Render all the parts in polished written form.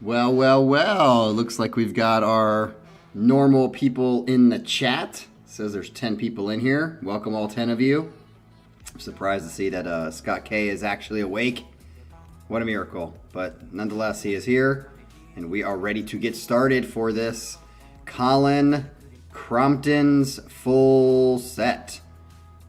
Well, well, well. Looks like we've got our normal people in the chat. It says there's 10 people in here. Welcome all 10 of you. I'm surprised to see that Scott K is actually awake. What a miracle. But nonetheless, he is here. And we are ready to get started for this Colin Crompton's full set.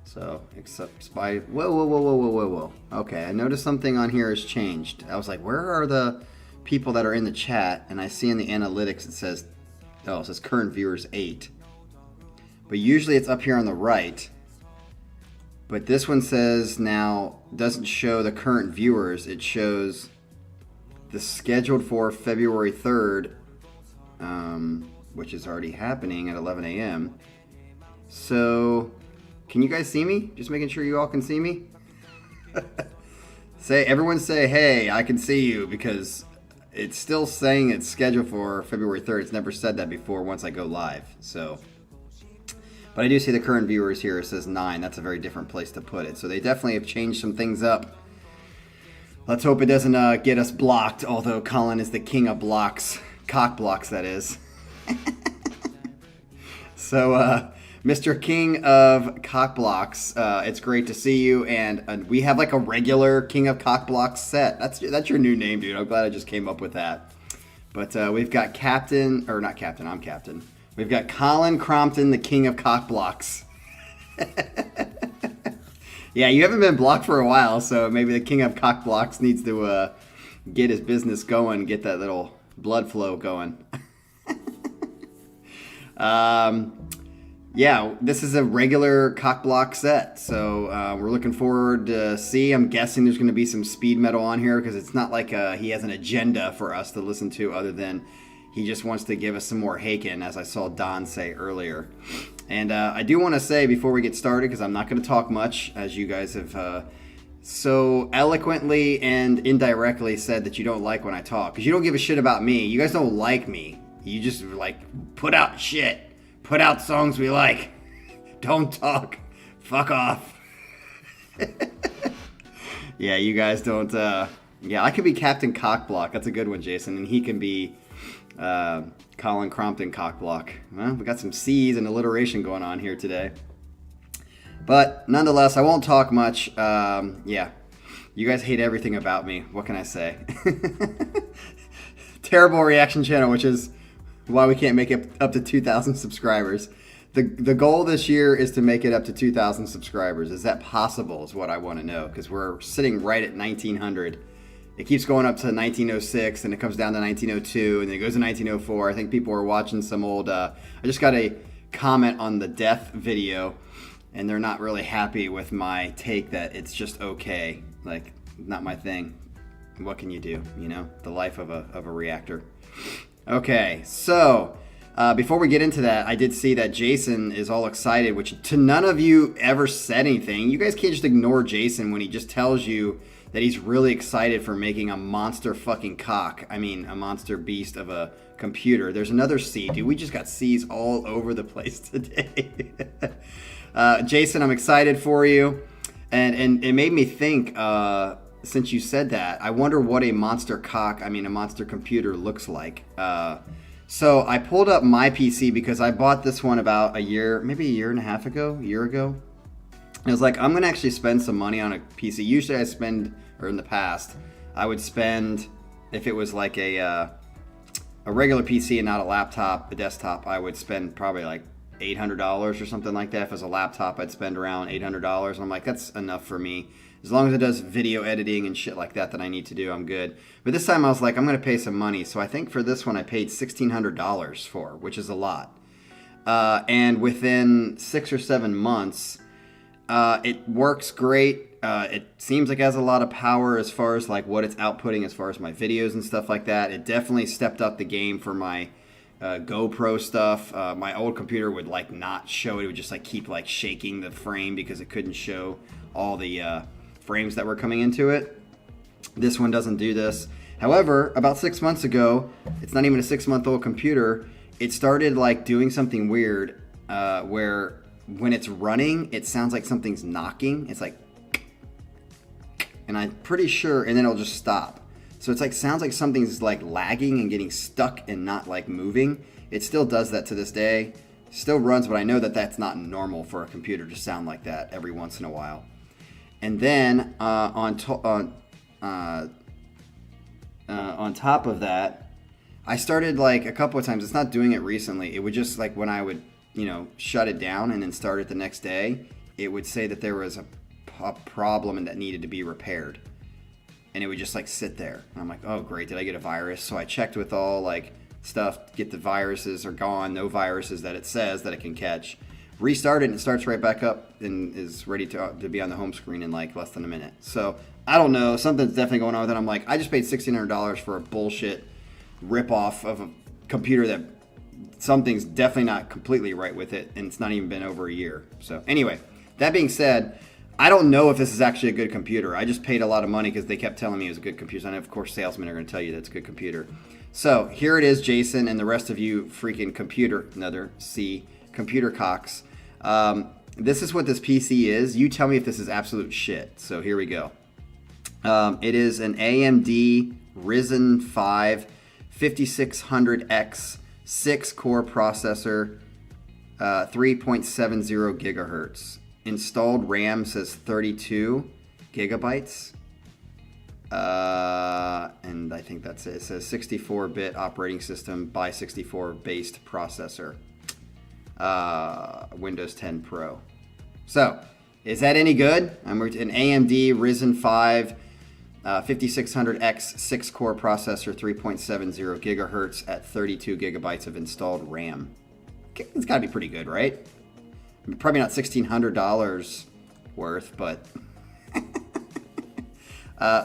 So, except by... Whoa. Okay, I noticed something on here has changed. I was like, where are the people that are in the chat? And I see in the analytics it says, oh, it says current viewers 8. But usually it's up here on the right. But this one says now, doesn't show the current viewers. It shows the scheduled for February 3rd, which is already happening at 11 a.m. So... can you guys see me? Just making sure you all can see me. Everyone say, hey, I can see you, because it's still saying it's scheduled for February 3rd. It's never said that before once I go live. So, but I do see the current viewers here. It says 9. That's a very different place to put it. So they definitely have changed some things up. Let's hope it doesn't get us blocked, although Colin is the king of blocks. Cock blocks, that is. So, Mr. King of Cock Blocks, it's great to see you, and we have like a regular King of Cock Blocks set. That's your new name, dude. I'm glad I just came up with that. But we've got Captain, or not Captain, I'm Captain. We've got Colin Crompton, the King of Cock Blocks. Yeah, you haven't been blocked for a while, so maybe the King of Cock Blocks needs to get his business going, get that little blood flow going. Yeah, this is a regular cock block set, so we're looking forward to see. I'm guessing there's going to be some speed metal on here, because it's not like he has an agenda for us to listen to, other than he just wants to give us some more Haken, as I saw Don say earlier. And I do want to say before we get started, because I'm not going to talk much, as you guys have so eloquently and indirectly said that you don't like when I talk, because you don't give a shit about me. You guys don't like me. You just like put out shit. Put out songs we like. Don't talk. Fuck off. Yeah, you guys don't... yeah, I could be Captain Cockblock. That's a good one, Jason. And he can be Colin Crompton Cockblock. Well, we got some C's and alliteration going on here today. But nonetheless, I won't talk much. Yeah, you guys hate everything about me. What can I say? Terrible reaction channel, which is... why we can't make it up to 2,000 subscribers. The goal this year is to make it up to 2,000 subscribers. Is that possible is what I want to know, because we're sitting right at 1,900. It keeps going up to 1906, and it comes down to 1902, and then it goes to 1904. I think people are watching some old... I just got a comment on the death video, and they're not really happy with my take that it's just okay. Like, not my thing. What can you do, you know? The life of a reactor. Okay, so before we get into that, I did see that Jason is all excited, which to none of you ever said anything. You guys can't just ignore Jason when he just tells you that he's really excited for making a monster fucking cock. I mean, a monster beast of a computer. There's another C, dude. We just got C's all over the place today. Jason, I'm excited for you. And it made me think... since you said that, I wonder what a monster computer looks like. So I pulled up my PC because I bought this one about a year and a half ago. I was like, I'm going to actually spend some money on a PC. Usually I spend, or in the past, I would spend, if it was like a regular PC and not a laptop, a desktop, I would spend probably like $800 or something like that. If it was a laptop, I'd spend around $800. And I'm like, that's enough for me. As long as it does video editing and shit like that I need to do, I'm good. But this time I was like, I'm going to pay some money. So I think for this one I paid $1,600 for, which is a lot. And within 6 or 7 months, it works great. It seems like it has a lot of power as far as like what it's outputting as far as my videos and stuff like that. It definitely stepped up the game for my GoPro stuff. My old computer would like not show it. It would just like keep like shaking the frame because it couldn't show all the... frames that were coming into it. This one doesn't do this. However, about 6 months ago, it's not even a 6-month-old computer, it started like doing something weird where when it's running, it sounds like something's knocking. It's like, and I'm pretty sure, and then it'll just stop. So it's like, sounds like something's like lagging and getting stuck and not like moving. It still does that to this day. Still runs, but I know that that's not normal for a computer to sound like that every once in a while. And then on top of that, I started like a couple of times. It's not doing it recently. It would just like when I would, shut it down and then start it the next day, it would say that there was a problem and that needed to be repaired. And it would just like sit there. And I'm like, oh great, did I get a virus? So I checked with all like stuff, get the viruses are gone, no viruses that it says that it can catch. Restart it and it starts right back up and is ready to be on the home screen in like less than a minute. So I don't know, something's definitely going on with it. I'm like, I just paid $1,600 for a bullshit ripoff of a computer that something's definitely not completely right with it, and it's not even been over a year. So anyway, that being said, I don't know if this is actually a good computer. I just paid a lot of money because they kept telling me it was a good computer. And of course, salesmen are going to tell you that it's a good computer. So here it is, Jason, and the rest of you freaking computer cocks. This is what this PC is. You tell me if this is absolute shit. So here we go. It is an AMD Ryzen 5 5600X 6-core processor, 3.70 gigahertz. Installed RAM says 32 gigabytes. And I think that's it. It says 64-bit operating system by 64 based processor. Windows 10 Pro. So, is that any good? I'm an AMD Ryzen 5 5600X 6-core processor, 3.70 gigahertz at 32 gigabytes of installed RAM. It's got to be pretty good, right? Probably not $1,600 worth, but...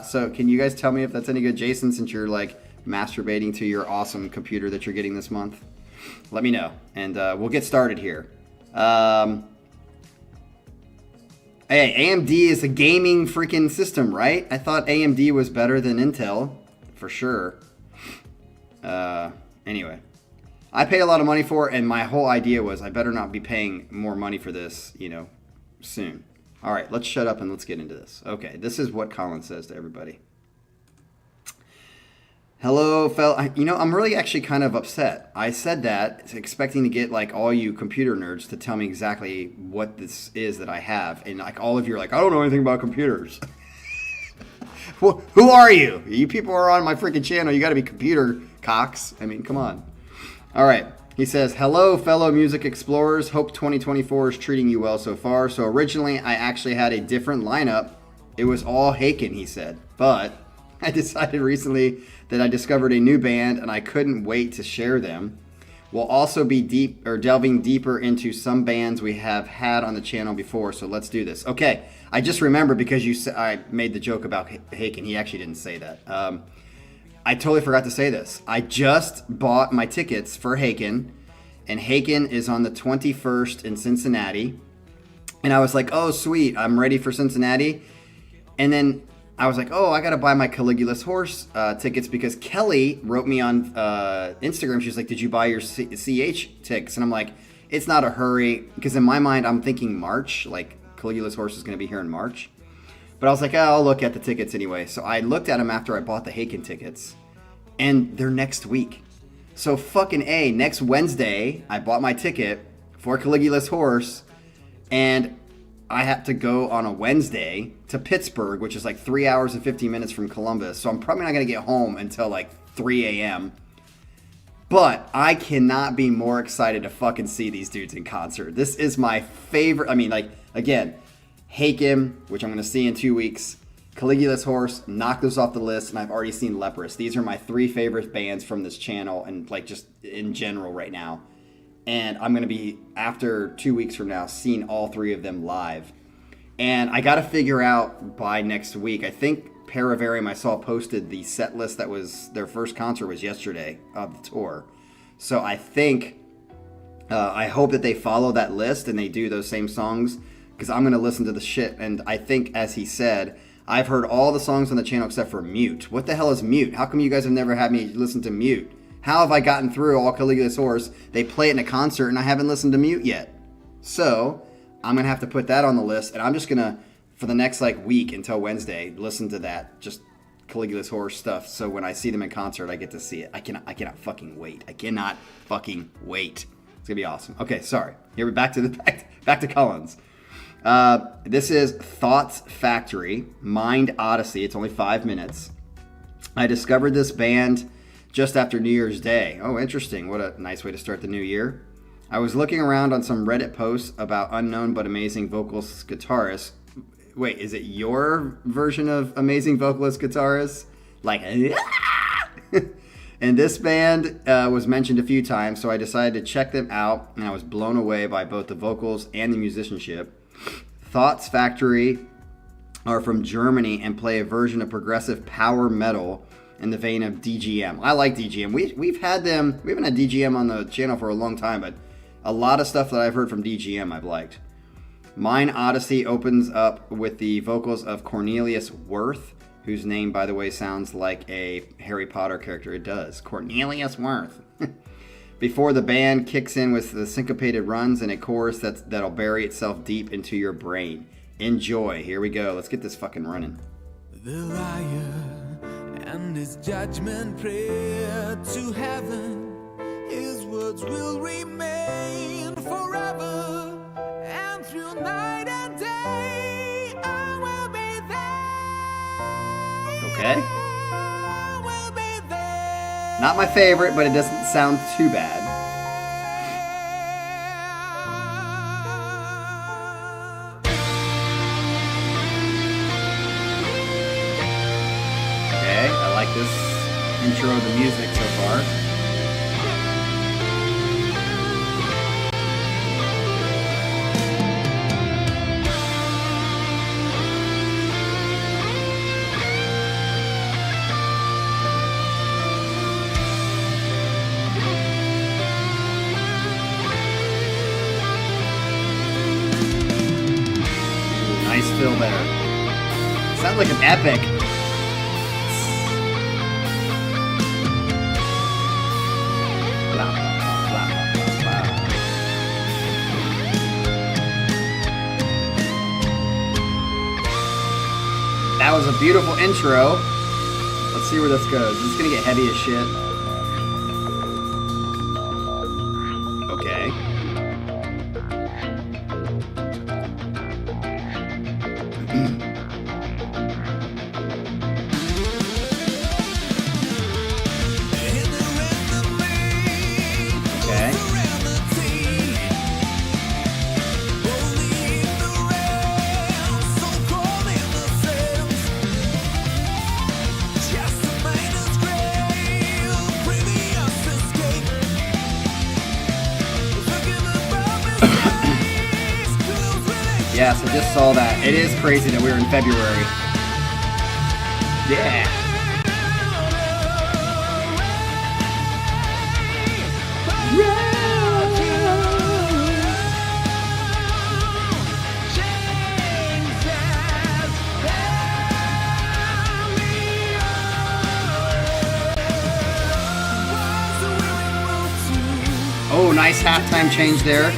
So can you guys tell me if that's any good, Jason, since you're like masturbating to your awesome computer that you're getting this month? Let me know, and we'll get started here. Hey, AMD is a gaming freaking system, right? I thought AMD was better than Intel, for sure. Anyway, I paid a lot of money for it, and my whole idea was I better not be paying more money for this, soon. All right, let's shut up and let's get into this. Okay, this is what Colin says to everybody. Hello, I'm really actually kind of upset. I said that expecting to get like all you computer nerds to tell me exactly what this is that I have. And like all of you are like, I don't know anything about computers. Well, who are you? You people are on my freaking channel. You got to be computer cocks. I mean, come on. All right. He says, hello, fellow music explorers. Hope 2024 is treating you well so far. So originally, I actually had a different lineup. It was all Haken, he said. But I decided recently that I discovered a new band, and I couldn't wait to share them. We'll also be delving deeper into some bands we have had on the channel before. So let's do this. Okay, I just remembered because I made the joke about Haken. He actually didn't say that. I totally forgot to say this. I just bought my tickets for Haken, and Haken is on the 21st in Cincinnati. And I was like, oh, sweet, I'm ready for Cincinnati. And then I was like, oh, I got to buy my Caligula's Horse tickets because Kelly wrote me on Instagram. She's like, did you buy your CH tickets? And I'm like, it's not a hurry. Because in my mind, I'm thinking March. Like, Caligula's Horse is going to be here in March. But I was like, oh, I'll look at the tickets anyway. So I looked at them after I bought the Haken tickets. And they're next week. So fucking A, next Wednesday, I bought my ticket for Caligula's Horse. And I have to go on a Wednesday to Pittsburgh, which is like 3 hours and 15 minutes from Columbus. So I'm probably not going to get home until like 3 a.m. But I cannot be more excited to fucking see these dudes in concert. This is my favorite. I mean, like, again, Haken, which I'm going to see in 2 weeks. Caligula's Horse, knock those off the list. And I've already seen Leprous. These are my 3 favorite bands from this channel and like just in general right now. And I'm going to be, after 2 weeks from now, seeing all 3 of them live. And I got to figure out by next week. I think Paralydium I saw posted the set list that was their first concert was yesterday of the tour. So I think, I hope that they follow that list and they do those same songs because I'm going to listen to the shit. And I think, as he said, I've heard all the songs on the channel except for Mute. What the hell is Mute? How come you guys have never had me listen to Mute? How have I gotten through all Caligula's Horse? They play it in a concert and I haven't listened to Mute yet. So I'm going to have to put that on the list. And I'm just going to, for the next like week until Wednesday, listen to that just Caligula's horror stuff. So when I see them in concert, I get to see it. I cannot fucking wait. I cannot fucking wait. It's gonna be awesome. Okay, sorry. Here we're back to Collins. This is Thoughts Factory, Mind Odyssey. It's only 5 minutes. I discovered this band just after New Year's Day. Oh, interesting. What a nice way to start the new year. I was looking around on some Reddit posts about unknown but amazing vocalist guitarists. Wait, is it your version of amazing vocalist guitarist? Like, and this band was mentioned a few times, so I decided to check them out, and I was blown away by both the vocals and the musicianship. Thoughts Factory are from Germany and play a version of progressive power metal in the vein of DGM. I like DGM. We've had them. We haven't had DGM on the channel for a long time, but a lot of stuff that I've heard from DGM I've liked. Mind Odyssey opens up with the vocals of Cornelius Worth, whose name, by the way, sounds like a Harry Potter character. It does. Cornelius Worth. Before the band kicks in with the syncopated runs and a chorus that'll bury itself deep into your brain. Enjoy. Here we go. Let's get this fucking running. The liar and his judgment prayer to heaven, his words will remain forever. And through night and day, I will be there. Okay. I will be there. Not my favorite, but it doesn't sound too bad. Okay, I like this intro of the music so far. Nice fill there. Sounds like an epic. Blah, blah, blah, blah, blah. That was a beautiful intro. Let's see where this goes. This is gonna get heavy as shit. Okay. Yes, I just saw that. It is crazy that we were in February. Yeah. Oh, nice halftime change there.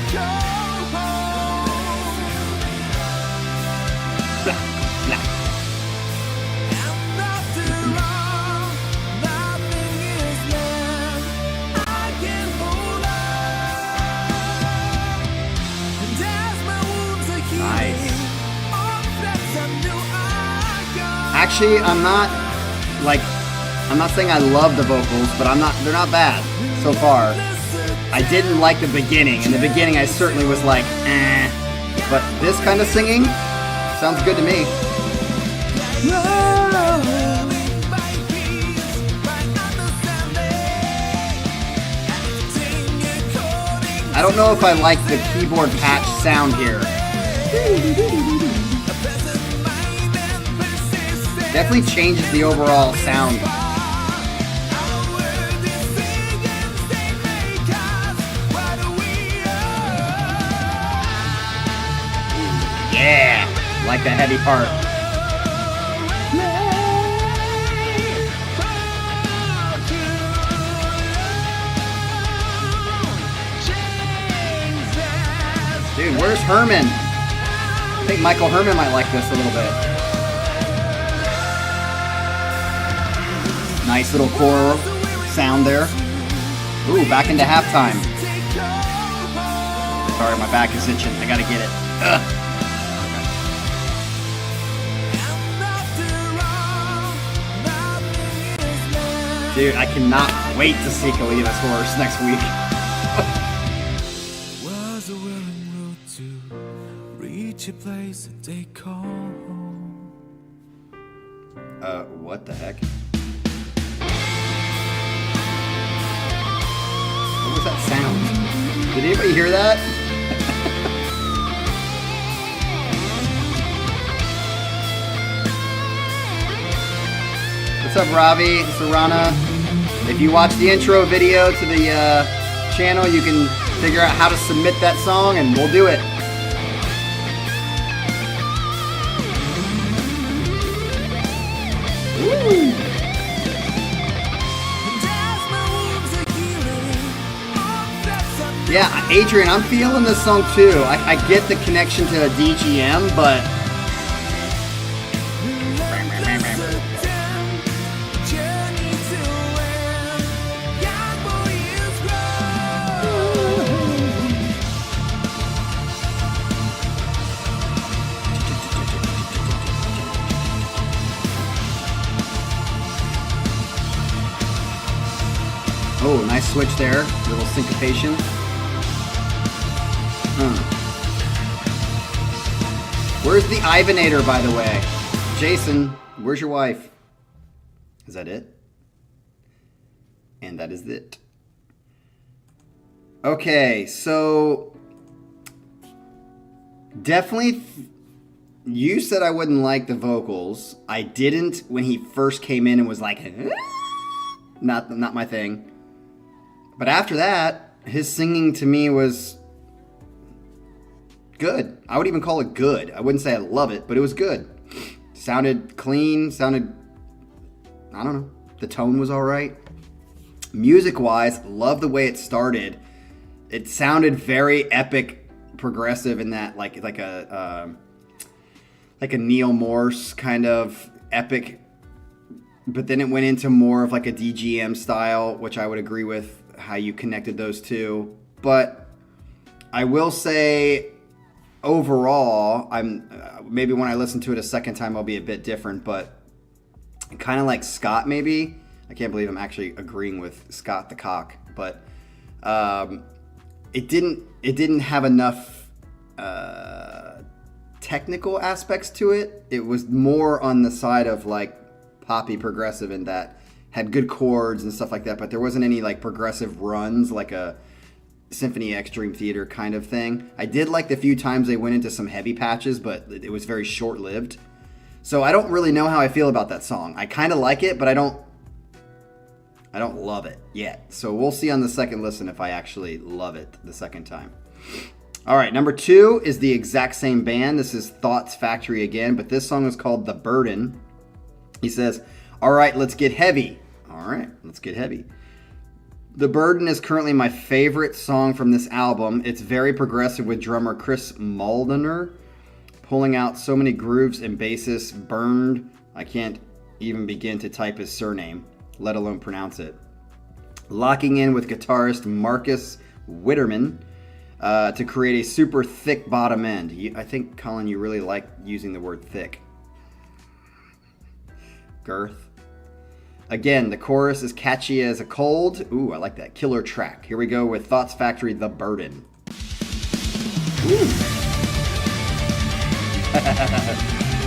Actually, I'm not saying I love the vocals, but they're not bad so far. I didn't like the beginning. In the beginning, I certainly was like, eh. But this kind of singing sounds good to me. I don't know if I like the keyboard patch sound here. Definitely changes the overall sound. Yeah, like the heavy part. Dude, where's Herman? I think Michael Herman might like this a little bit. Nice little choral sound there. Ooh, back into halftime. Sorry, my back is itching. I gotta get it. Ugh. Dude, I cannot wait to see Kalida's horse next week. Was a willing road to reach a place that they call home. What the heck? What was that sound? Did anybody hear that? What's up, Ravi, Sarana? If you watch the intro video to the channel, you can figure out how to submit that song, and we'll do it. Woo. Yeah, Adrian, I'm feeling this song too. I get the connection to a DGM, but oh, nice switch there. A little syncopation. Where's the Ivanator, by the way? Jason, where's your wife? Is that it? And that is it. Okay, so definitely you said I wouldn't like the vocals. I didn't when he first came in and was like, not my thing. But after that, his singing to me was good. I would even call it good. I wouldn't say I love it, but it was good. Sounded clean, sounded, I don't know. The tone was all right. Music-wise, love the way it started. It sounded very epic, progressive in that, like a Neil Morse kind of epic. But then it went into more of like a DGM style, which I would agree with how you connected those two. But I will say, overall, maybe when I listen to it a second time, I'll be a bit different. But kind of like Scott, maybe. I can't believe I'm actually agreeing with Scott the Cock. But it didn't have enough technical aspects to it. It was more on the side of like poppy progressive, in that had good chords and stuff like that, but there wasn't any like progressive runs like a Symphony X Dream Theater kind of thing. I did like the few times they went into some heavy patches, but it was very short-lived. So I don't really know how I feel about that song. I kind of like it, but I don't love it yet. So we'll see on the second listen if I actually love it the second time. All right, number 2 is the exact same band. This is Thoughts Factory again, but this song is called The Burden. He says, all right, let's get heavy. All right, let's get heavy. The Burden is currently my favorite song from this album. It's very progressive with drummer Chris Maldiner pulling out so many grooves and basses. Burned. I can't even begin to type his surname, let alone pronounce it. Locking in with guitarist Marcus Witterman to create a super thick bottom end. I think, Colin, you really like using the word thick. Girth. Again, the chorus is catchy as a cold. Ooh, I like that. Killer track. Here we go with Thoughts Factory, The Burden. Ooh.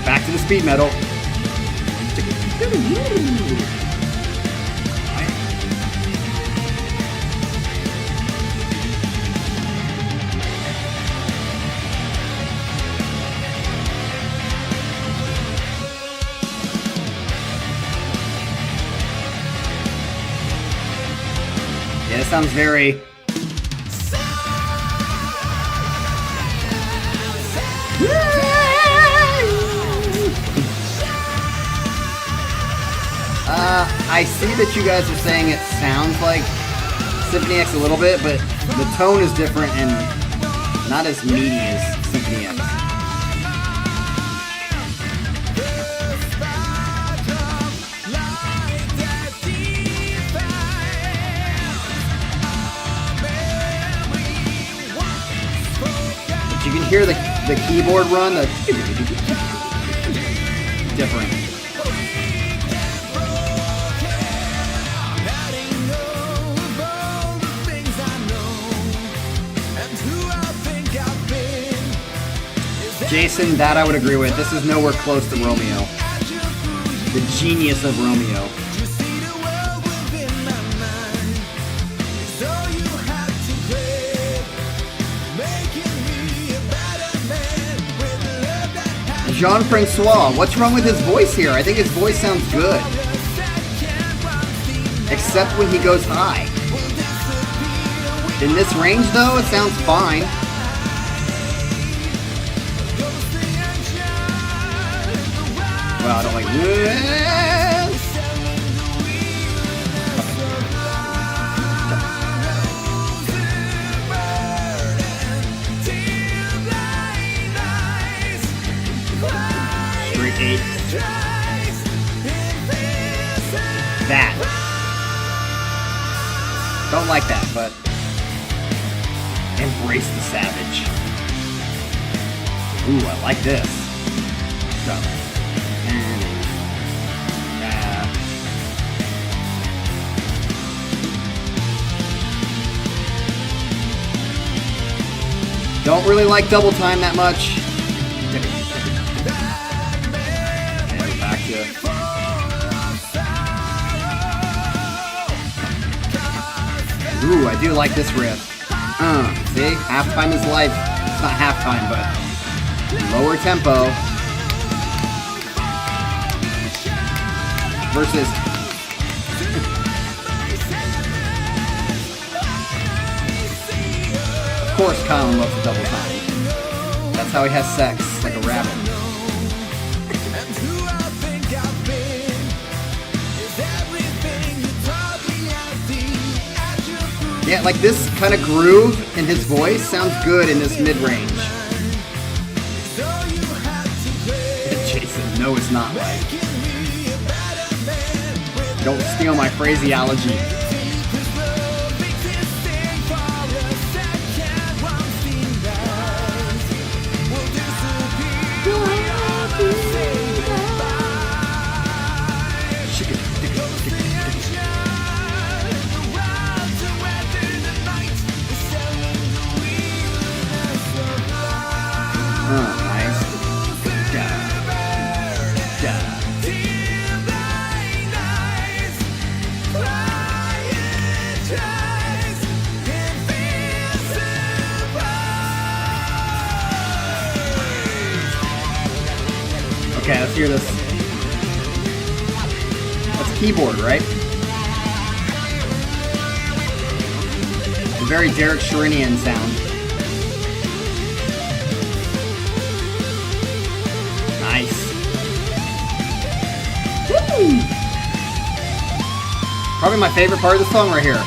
Back to the speed metal. Yeah, it sounds very... I see that you guys are saying it sounds like Symphony X a little bit, but the tone is different and not as meaty as Symphony X. hear the keyboard run, the different. Jason, that I would agree with. This is nowhere close to Romeo. The genius of Romeo. Jean-Francois, what's wrong with his voice here? I think his voice sounds good. Except when he goes high. In this range, though, it sounds fine. Well, I don't like this. Straight 8. That. Don't like that, but embrace the savage. Ooh, I like this. Stuff. Don't really like double time that much. And we're back to. Ooh, I do like this riff. See? Halftime is life. It's not halftime, but lower tempo. Versus. Of course Colin loves the double time. That's how he has sex, like a rabbit. Yeah, like this kind of groove in his voice sounds good in this mid-range. Jason, no it's not right. Don't steal my phraseology. Okay, let's hear this. That's keyboard, right? A very Derek Sherinian sound. Nice. Woo! Probably my favorite part of the song right here.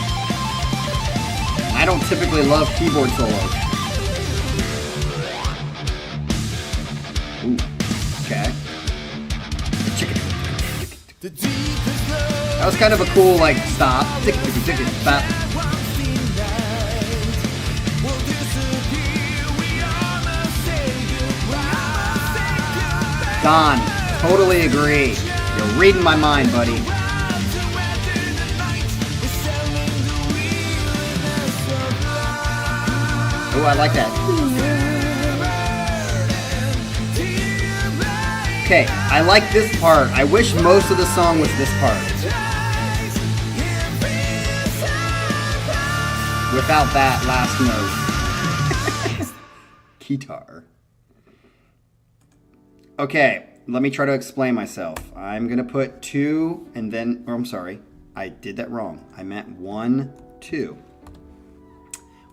I don't typically love keyboard solos. Ooh, okay. That was kind of a cool, like, stop. Stop. Don, totally agree. You're reading my mind, buddy. Oh, I like that. Okay, I like this part. I wish most of the song was this part. Without that last note. Guitar. Okay, let me try to explain myself. I'm going to put 2 and then, or I'm sorry, I did that wrong. I meant 1, 2.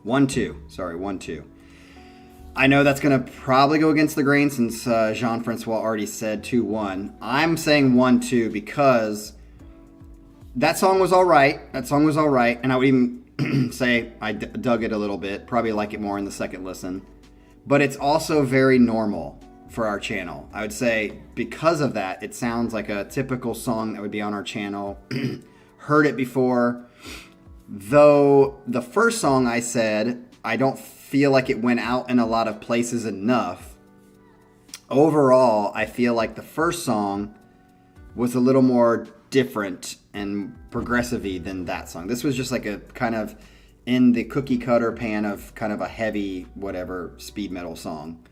1, 2. Sorry, 1, 2. I know that's going to probably go against the grain since Jean-Francois already said 2, 1. I'm saying 1, 2 because that song was all right. That song was all right. And I would even say I dug it a little bit. Probably like it more in the second listen. But it's also very normal for our channel. I would say because of that, it sounds like a typical song that would be on our channel. Heard it before. Though the first song I said, I don't feel like it went out in a lot of places enough. Overall, I feel like the first song was a little more different and progressive-y than that song. This was just like a kind of in the cookie cutter pan of kind of a heavy, whatever, speed metal song.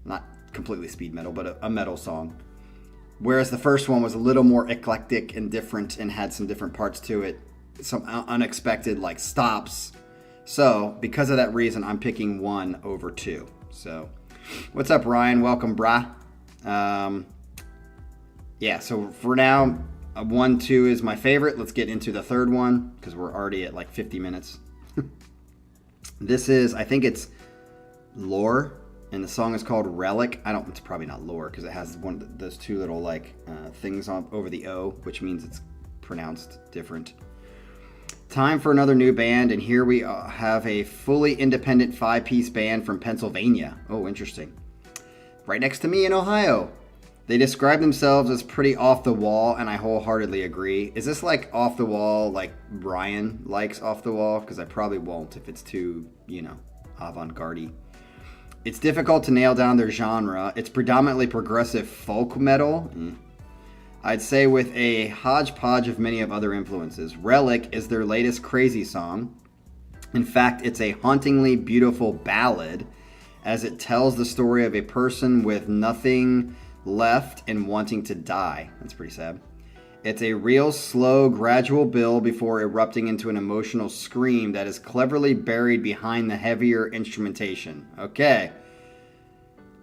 Not completely speed metal, but a metal song. Whereas the first one was a little more eclectic and different and had some different parts to it. Some unexpected like stops. So because of that reason, I'm picking 1 over 2. So what's up, Ryan? Welcome, brah. Yeah, so for now, 1, 2 is my favorite. Let's get into the third one because we're already at like 50 minutes. This is, I think it's Lore, and the song is called Relic. It's probably not Lore because it has one of those two little like things on over the O, which means it's pronounced different. Time for another new band, and here we have a fully independent 5-piece band from Pennsylvania. Oh, interesting. Right next to me in Ohio. They describe themselves as pretty off the wall, and I wholeheartedly agree. Is this like off the wall like Ryan likes off the wall? Because I probably won't if it's too, avant-garde-y. It's difficult to nail down their genre. It's predominantly progressive folk metal. I'd say with a hodgepodge of many of other influences. Relic is their latest crazy song. In fact, it's a hauntingly beautiful ballad as it tells the story of a person with nothing left and wanting to die. That's pretty sad. It's a real slow, gradual build before erupting into an emotional scream that is cleverly buried behind the heavier instrumentation. Okay.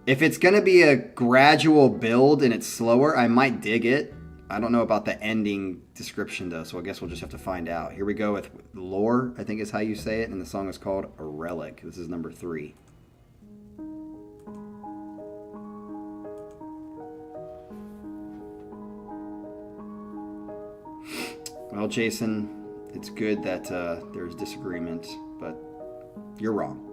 If it's going to be a gradual build and it's slower, I might dig it. I don't know about the ending description though, so I guess we'll just have to find out. Here we go with Lore, I think is how you say it, and the song is called A Relic. This is number 3. Well, Jason, it's good that there's disagreement, but you're wrong.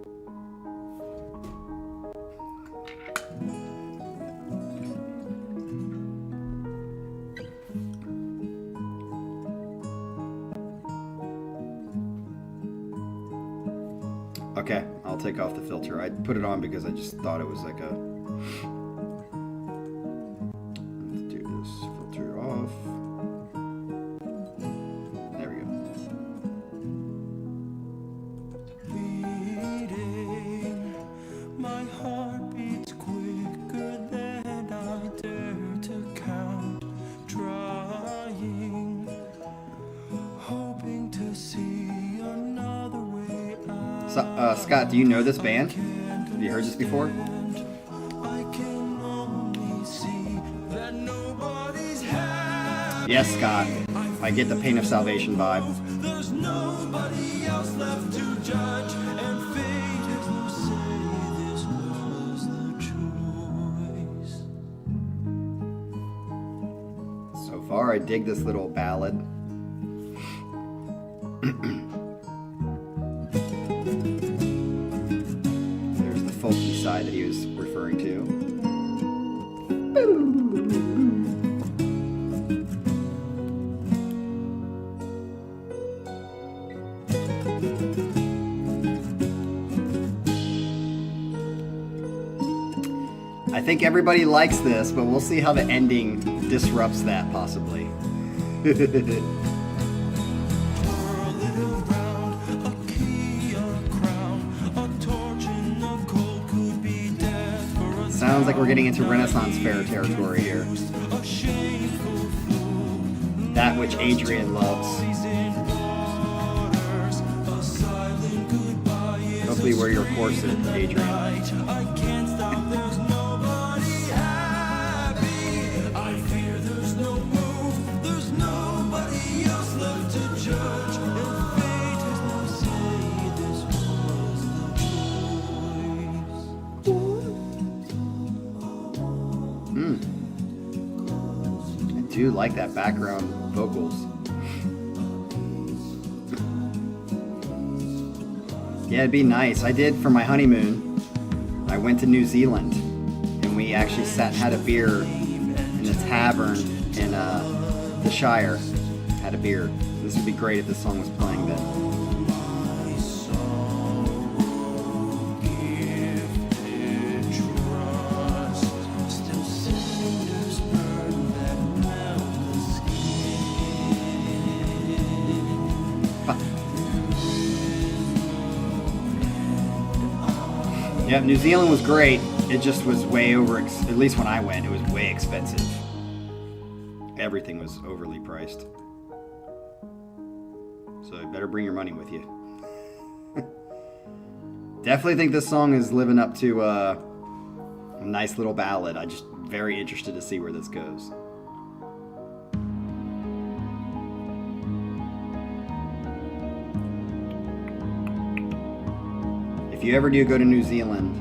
Okay, I'll take off the filter. I put it on because I just thought it was like a... Let's do this filter off. There we go. Beating, my heart beats quicker than I dare to count. Trying, hoping to see another way out. So, Scott, do you know this band? Have you heard this before? Yes, Scott. I get the Pain of Salvation vibe. There's nobody else left to judge, and fate has no say. This was the choice. So far, I dig this little ballad. There's the folky side that he was referring to. I think everybody likes this, but we'll see how the ending disrupts that, possibly. Sounds like we're getting into Renaissance fair territory here. That which Adrian loves. Hopefully wear your corset, Adrian. I do like that background vocals. Yeah, it'd be nice. I did for my honeymoon. I went to New Zealand and we actually sat and had a beer in a tavern in the Shire. Had a beer. This would be great if this song was playing then. Yep, New Zealand was great. It just was way over, at least when I went, it was way expensive. Everything was overly priced. So you better bring your money with you. Definitely think this song is living up to a nice little ballad. I'm just very interested to see where this goes. If you ever do go to New Zealand,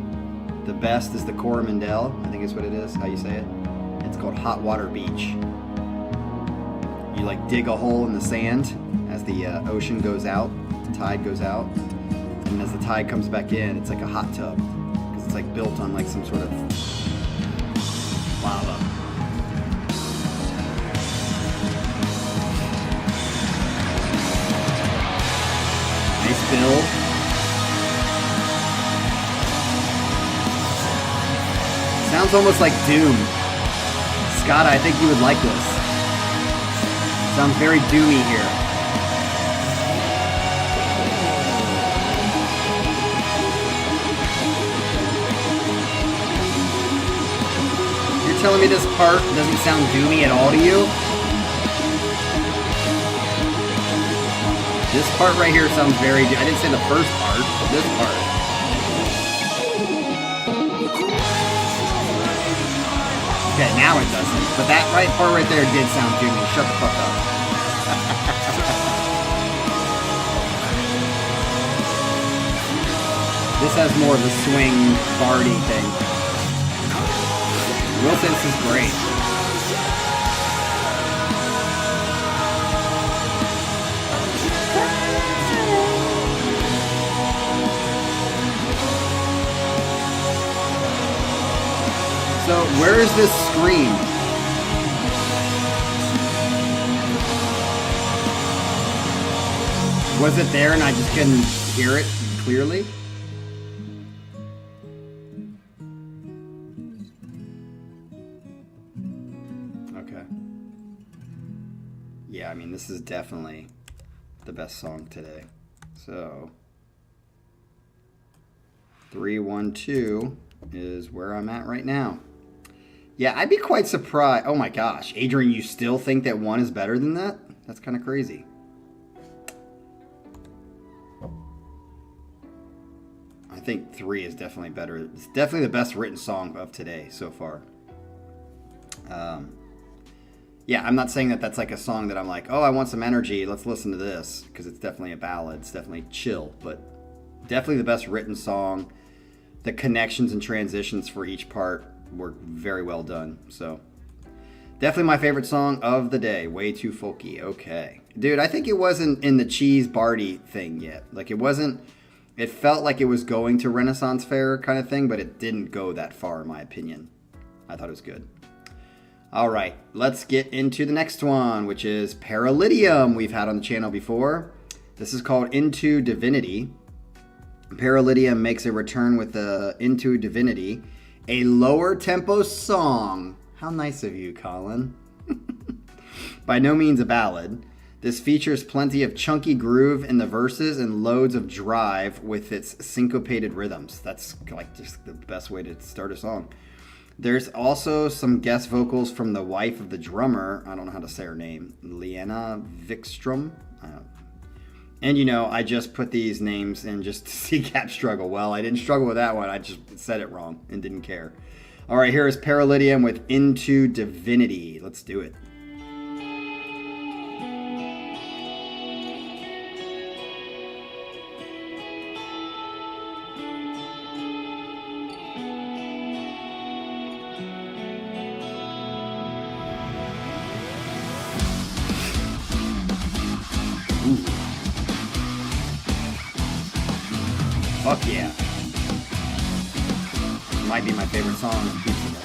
the best is the Coromandel, I think is what it is, how you say it. It's called Hot Water Beach. You like dig a hole in the sand as the ocean goes out, the tide goes out, and as the tide comes back in, it's like a hot tub because it's like built on like some sort of lava. Nice build. Sounds almost like Doom. Scott, I think you would like this. Sounds very doomy here. You're telling me this part doesn't sound doomy at all to you? This part right here sounds very I didn't say the first part, but this part. Okay, now it doesn't. But that part right there did sound doomy. Shut the fuck up. This has more of a swing, bardy thing. Will say this is great. So, where is this scream? Was it there and I just couldn't hear it clearly? Okay. Yeah, I mean, this is definitely the best song today. So, 312 is where I'm at right now. Yeah, I'd be quite surprised. Oh my gosh. Adrian, you still think that 1 is better than that? That's kind of crazy. I think 3 is definitely better. It's definitely the best written song of today so far. Yeah, I'm not saying that that's like a song that I'm like, oh, I want some energy. Let's listen to this. Because it's definitely a ballad. It's definitely chill. But definitely the best written song. The connections and transitions for each part were very well done. So, definitely my favorite song of the day. Way too folky. Okay. Dude, I think it wasn't in the cheese Barty thing yet. Like, it wasn't... It felt like it was going to Renaissance Fair kind of thing, but it didn't go that far, in my opinion. I thought it was good. All right. Let's get into the next one, which is Paralydium. We've had on the channel before. This is called Into Divinity. Paralydium makes a return with the Into Divinity, a lower tempo song. How nice of you, Colin. By no means a ballad. This features plenty of chunky groove in the verses and loads of drive with its syncopated rhythms. That's like just the best way to start a song. There's also some guest vocals from the wife of the drummer. I don't know how to say her name. Lena Vikström. And, you know, I just put these names in just to see Cap struggle. Well, I didn't struggle with that one. I just said it wrong and didn't care. All right, here is Paralydium with Into Divinity. Let's do it. Fuck yeah. Might be my favorite song on Pizza Nut,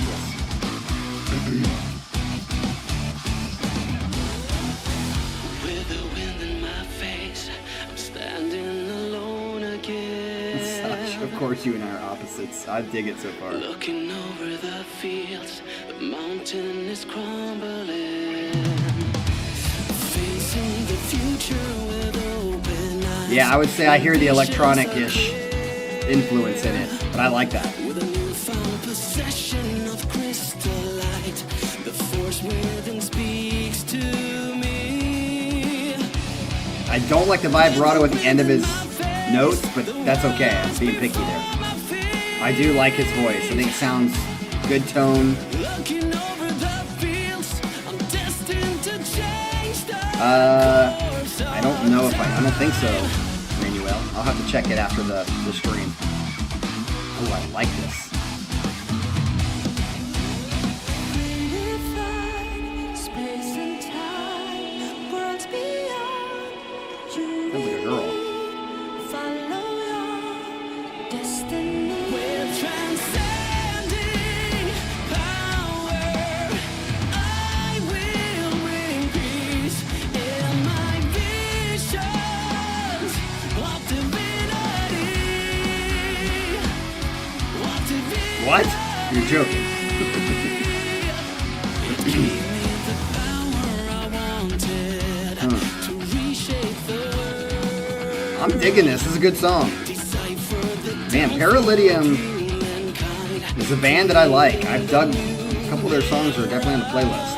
With the wind in my face, I'm standing alone again. Of course you and I are opposites. I dig it so far. Looking over the fields, the mountain is crumbling. Facing the future with open eyes. Yeah, I would say I hear the electronic-ish influence in it, but I like that. With a newfound possession of crystallite, the force within speaks to me. I don't like the vibrato at the end of his notes, but that's okay. I'm being picky there. I do like his voice. I think it sounds good tone. Looking over the fields, I'm destined to change the I don't know if I don't think so, Manuel. I'll have to check it after the stream. Oh, I like this. space and time, worlds beyond. Sounds like a girl. Follow your destiny. We're transcending power. I will bring peace in my visions of divinity. Of divinity. What? You're joking. Give me the power I wanted to reshape the world. I'm digging this. This is a good song. Decipher the Man, Paralydium mankind. is a band that I like. I've dug a couple of their songs are definitely on the playlist.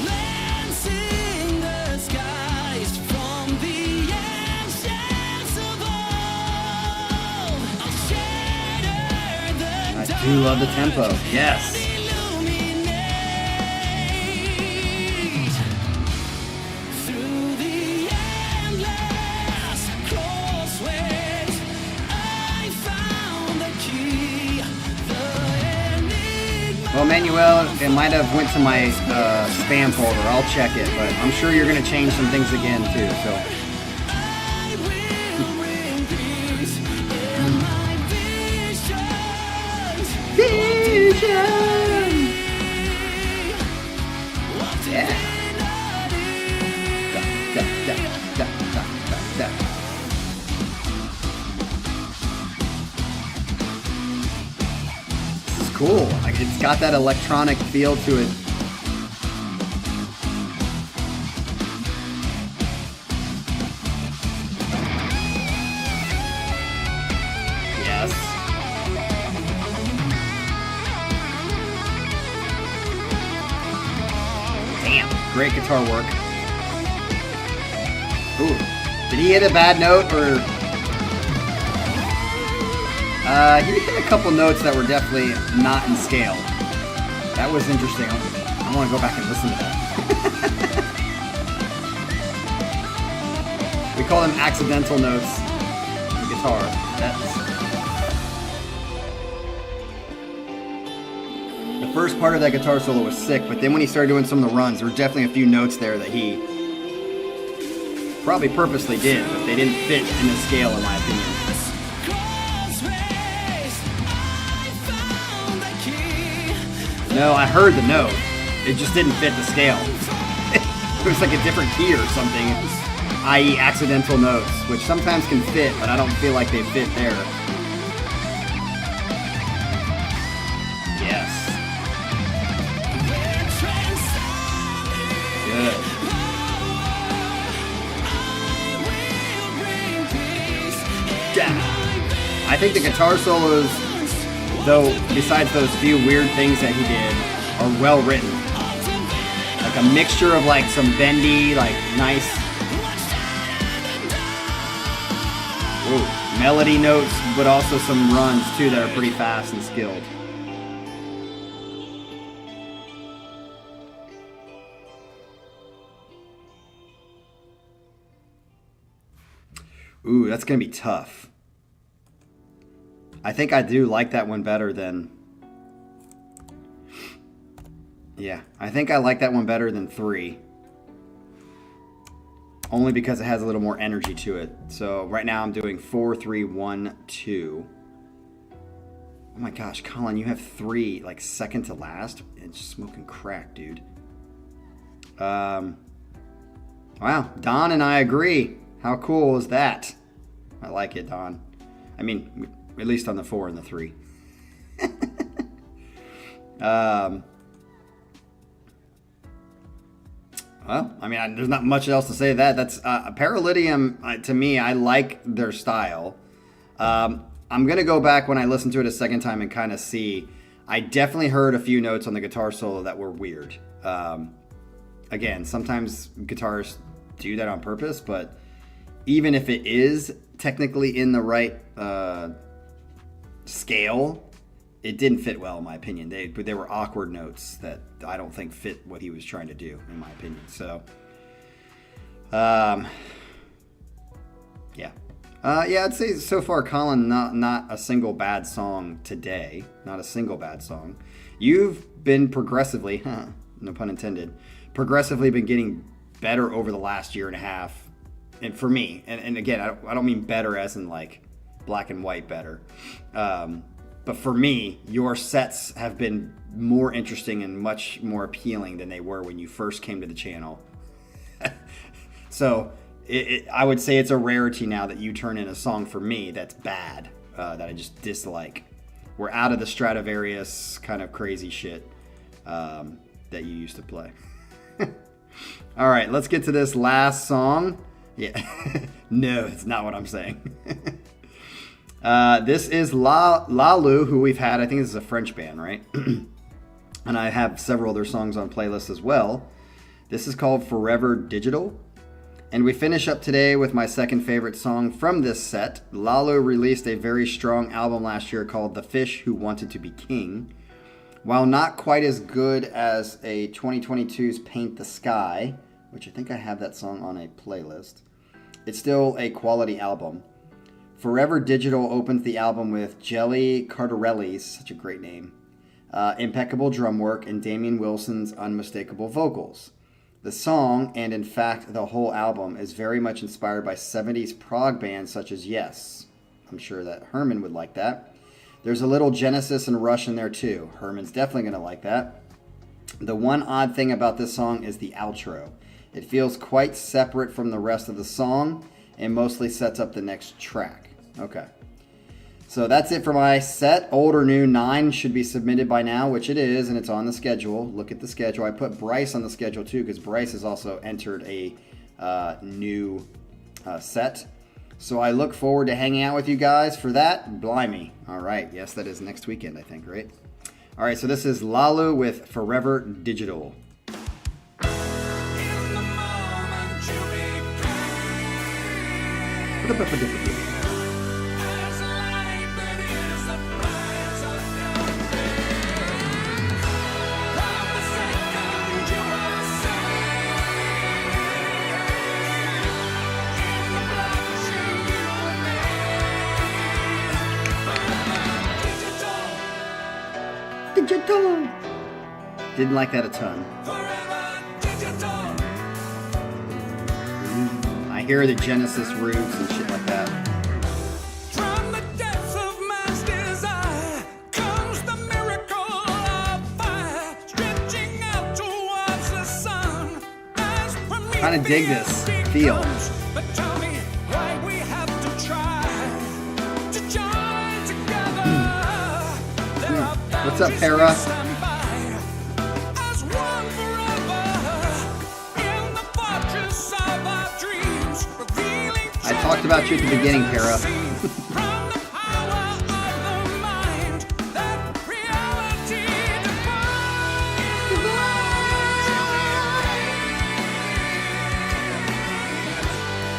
Cleansing the skies from the ancients of old. I'll shatter the I do love the tempo. Yes. illuminate through the endless crossways. I found the key, the enigma. Well, Manuel, it might have went to my spam folder. I'll check it, but I'm sure you're going to change some things again too. So I will bring peace in my visions. yeah. Da, da, da, da, da, da. This is cool. Like, it's got that electronic feel to it. Yes. Damn, great guitar work. Ooh, did he hit a bad note or? He hit a couple notes that were definitely not in scale. That was interesting. I want to go back and listen to that. We call them accidental notes in the guitar. The first part of that guitar solo was sick, but then when he started doing some of the runs, there were definitely a few notes there that he probably purposely did, but they didn't fit in the scale, in my opinion. No, I heard the note. It just didn't fit the scale. It was like a different key or something, i.e. accidental notes, which sometimes can fit, but I don't feel like they fit there. Yes. Good. Yeah. I think the guitar solos, though, besides those few weird things that he did, are well written. Like a mixture of like some bendy, like nice melody notes, but also some runs too that are pretty fast and skilled. Ooh, that's gonna be tough. I think I do like that one better than... Yeah, I think I like that one better than 3. Only because it has a little more energy to it. So right now I'm doing 4, 3, 1, 2. Oh my gosh, Colin, you have 3, like second to last? It's smoking crack, dude. Wow, Don and I agree. How cool is that? I like it, Don. I mean, at least on the 4 and the 3. Well, I mean, there's not much else to say to that. That's Paralydium, to me, I like their style. I'm going to go back when I listen to it a second time and kind of see. I definitely heard a few notes on the guitar solo that were weird. Again, sometimes guitarists do that on purpose, but even if it is technically in the right scale, it didn't fit well, in my opinion. They were awkward notes that I don't think fit what he was trying to do, in my opinion. So, yeah. I'd say so far, Colin, not a single bad song today. Not a single bad song. You've been progressively, no pun intended, progressively been getting better over the last year and a half. And for me, and again, I don't mean better as in like black and white better. But for me, your sets have been more interesting and much more appealing than they were when you first came to the channel. So I would say it's a rarity now that you turn in a song for me that's bad, that I just dislike. We're out of the Stradivarius kind of crazy shit that you used to play. All right, let's get to this last song. Yeah, no, it's not what I'm saying. This is Lalu, who we've had. I think this is a French band, right? And I have several other songs on playlists as well. This is called Forever Digital. And we finish up today with my second favorite song from this set. Lalu released a very strong album last year called The Fish Who Wanted to Be King. While not quite as good as a 2022's Paint the Sky, which I think I have that song on a playlist, it's still a quality album. Forever Digital opens the album with Jelly Cardarelli's, such a great name, impeccable drum work, and Damian Wilson's unmistakable vocals. The song, and in fact the whole album, is very much inspired by 70s prog bands such as Yes. I'm sure that Herman would like that. There's a little Genesis and Rush in there too. Herman's definitely going to like that. The one odd thing about this song is the outro. It feels quite separate from the rest of the song and mostly sets up the next track. Okay. So that's it for my set. Old or New 9 should be submitted by now, which it is, and it's on the schedule. Look at the schedule. I put Bryce on the schedule too because Bryce has also entered a new set. So I look forward to hanging out with you guys for that. Blimey. All right. Yes, that is next weekend, I think, right? All right, so this is Lalu with Forever Digital. Digital. Didn't like that a ton. I hear the Genesis roots and shit like that. From the depths of man's desire comes the miracle of fire, stretching out towards the sun. Kind of dig this feel. But tell me why we have to try to join together. What's up, Para? I talked about you at the beginning, Para.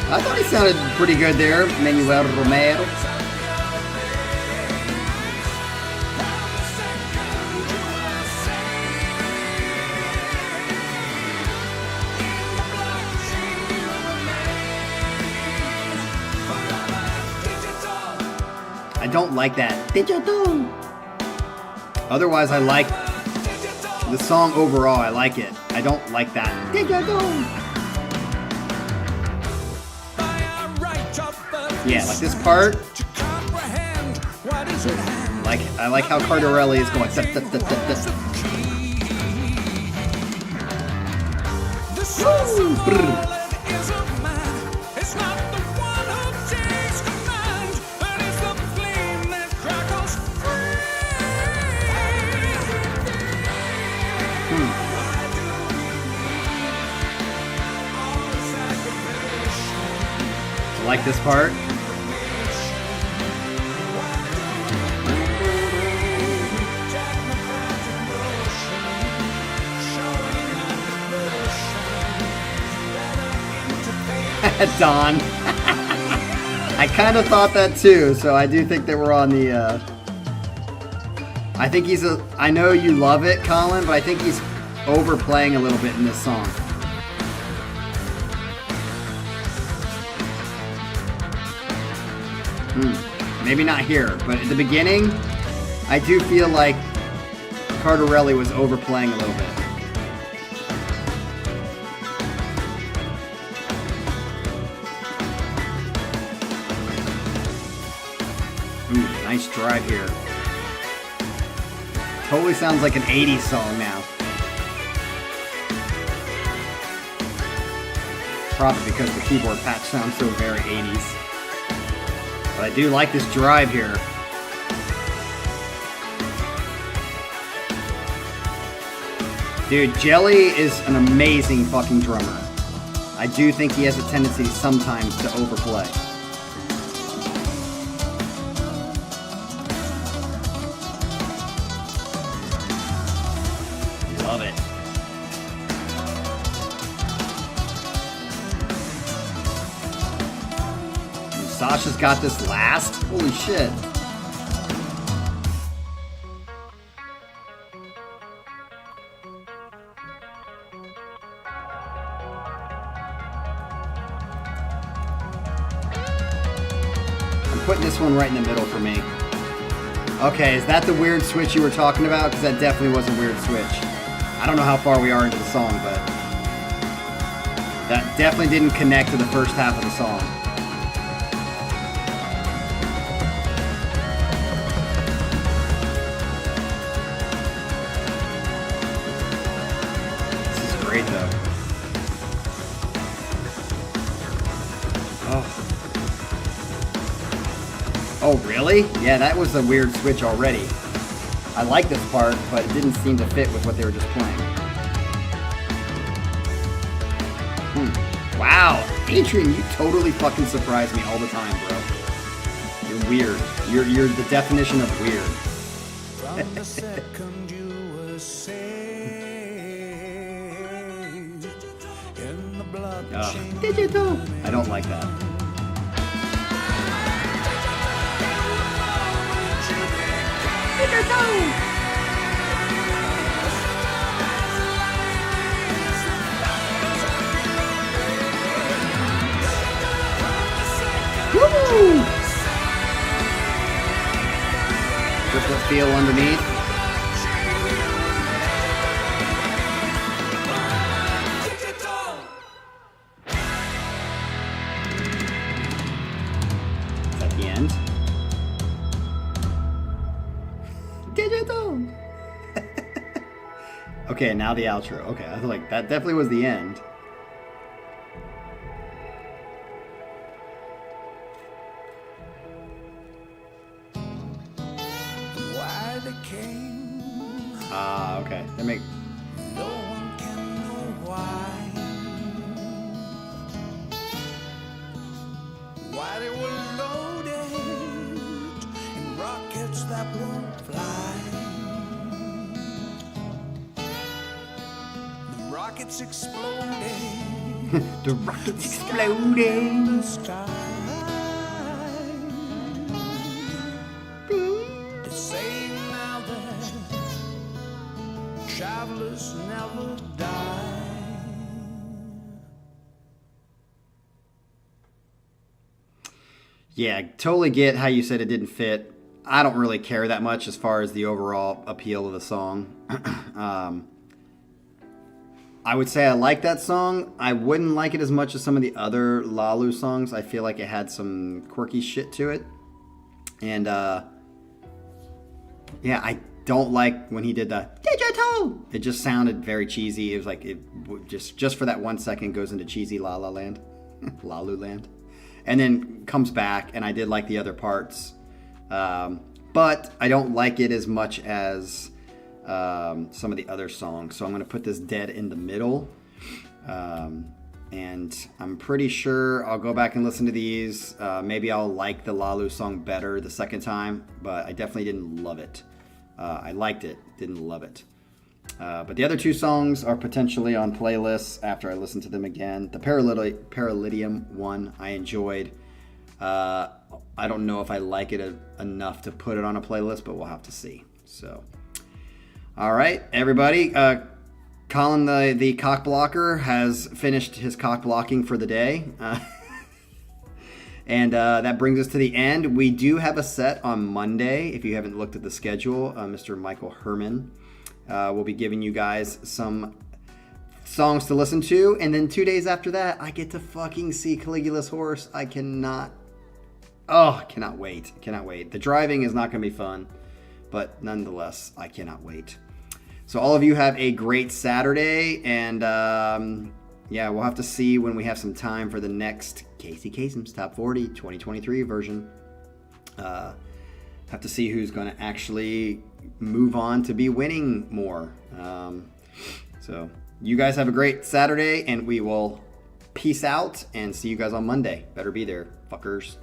I thought he sounded pretty good there, Manuel Romero. I don't like that. Digital. Otherwise, I like the song overall. I like it. I don't like that. Digital. Yeah, like this part. Like I like how Cardarelli is going. Woo! Like this part. Don. I kind of thought that too, so I do think that we're on the. I think he's a. I know you love it, Colin, but I think he's overplaying a little bit in this song. Maybe not here, but at the beginning, I do feel like Cardarelli was overplaying a little bit. Nice drive here. Totally sounds like an 80s song now. Probably because the keyboard patch sounds so very 80s. But I do like this drive here. Dude, Jelly is an amazing fucking drummer. I do think he has a tendency sometimes to overplay. Love it. And Sasha's got this last? Holy shit. I'm putting this one right in the middle for me. Okay, is that the weird switch you were talking about? Because that definitely was a weird switch. I don't know how far we are into the song, but that definitely didn't connect to the first half of the song. This is great, though. Oh, really? Yeah, that was a weird switch already. I like this part, but it didn't seem to fit with what they were just playing. Wow, Adrian, you totally fucking surprise me all the time, bro. You're weird. You're the definition of weird. From the second you were saved in the blood Digital. I don't like that. Woo! Triplet feel underneath. Is that the end? Digital. Okay, now the outro. Okay, I feel like that definitely was the end. why they came. Ah, okay. That make. No one can know why. Why they were loaded in rockets that won't fly. The rockets exploded. The rockets exploding. The sky. They're saying now that travelers never die. Yeah, totally get how you said it didn't fit. I don't really care that much as far as the overall appeal of the song. I would say I like that song. I wouldn't like it as much as some of the other Lalu songs. I feel like it had some quirky shit to it. And, yeah, I don't like when he did the digital. It just sounded very cheesy. It was like it just for that 1 second goes into cheesy La La Land. Lalu Land. And then comes back, and I did like the other parts. But I don't like it as much as some of the other songs. So I'm going to put this dead in the middle. And I'm pretty sure I'll go back and listen to these. Maybe I'll like the Lalu song better the second time, but I definitely didn't love it. I liked it, didn't love it. But the other two songs are potentially on playlists after I listen to them again. The Paralydium one I enjoyed. I don't know if I like it enough to put it on a playlist, but we'll have to see. So, all right, everybody. Colin, the cock blocker, has finished his cock blocking for the day. And that brings us to the end. We do have a set on Monday. If you haven't looked at the schedule, Mr. Michael Herman will be giving you guys some songs to listen to. And then 2 days after that, I get to fucking see Caligula's horse. I cannot wait. Cannot wait. The driving is not going to be fun, but nonetheless, I cannot wait. So all of you have a great Saturday, and yeah, we'll have to see when we have some time for the next Casey Kasem's Top 40 2023 version. Have to see who's going to actually move on to be winning more. So you guys have a great Saturday, and we will peace out and see you guys on Monday. Better be there, fuckers.